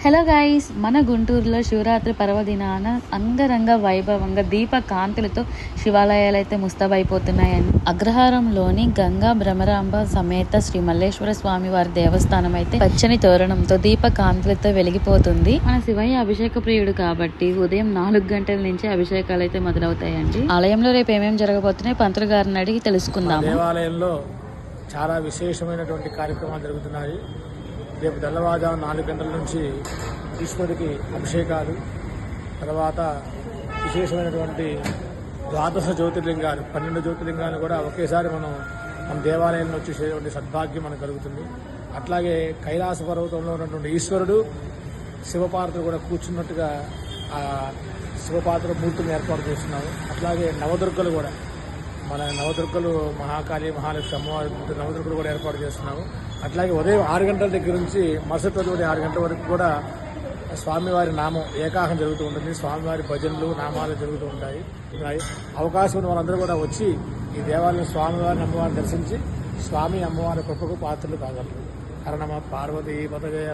Hello guys, మన గుంటూరులో శివరాత్రి పర్వదినాన అంగరంగ వైభవంగా దీప కాంతులతో శివాలయాలు అయితే ముస్తాబైపోతున్నాయని అగ్రహారంలోని గంగా భ్రమరాంబ సమేత శ్రీ మల్లేశ్వర స్వామి వారి దేవస్థానం అయితే పచ్చని తోరణంతో దీప కాంతులతో వెలిగిపోతుంది. మన శివయ్య అభిషేక ప్రియుడు కాబట్టి ఉదయం 4 గంటల నుంచి అభిషేకాలు అయితే మొదలవుతాయండి. ఆలయంలో రేపు ఏమేమి జరగబోతున్నాయి పంతులు గారిని అడిగి తెలుసుకుందాం. దేవాలయంలో చాలా విశేషమైనటువంటి కార్యక్రమాలు జరుగుతున్నాయి. రేపు తెల్లవారుజాము 4 గంటల నుంచి ఈశ్వరుడికి అభిషేకాలు, తర్వాత విశేషమైనటువంటి ద్వాదశ జ్యోతిర్లింగాలు 12 జ్యోతిర్లింగాలు కూడా ఒకేసారి మన దేవాలయంలో వచ్చేసేటువంటి సద్భాగ్యం మనకు కలుగుతుంది. అట్లాగే కైలాస పర్వతంలో ఉన్నటువంటి ఈశ్వరుడు శివపార్వతులు కూడా కూర్చున్నట్టుగా ఆ శివపార్వతుల మూర్తిని ఏర్పాటు చేస్తున్నాము. అట్లాగే నవదుర్గలు కూడా మన నవదుర్గలు మహాకాళి, మహాలక్ష్మి అమ్మవారి నవదుర్గలు కూడా ఏర్పాటు చేస్తున్నాము. అట్లాగే ఉదయం 6 గంటల దగ్గర నుంచి మరుసటి రోజు 6 గంటల వరకు కూడా స్వామివారి నామం ఏకాహం జరుగుతూ ఉంటుంది. స్వామివారి భజనలు, నామాలు జరుగుతూ ఉంటాయి. అవకాశం ఉన్న వాళ్ళందరూ కూడా వచ్చి ఈ దేవాలయం స్వామివారిని, అమ్మవారిని దర్శించి స్వామి అమ్మవారి కృపకు పాత్రలు కాగలరు. హర నమ పార్వతీ పతజయ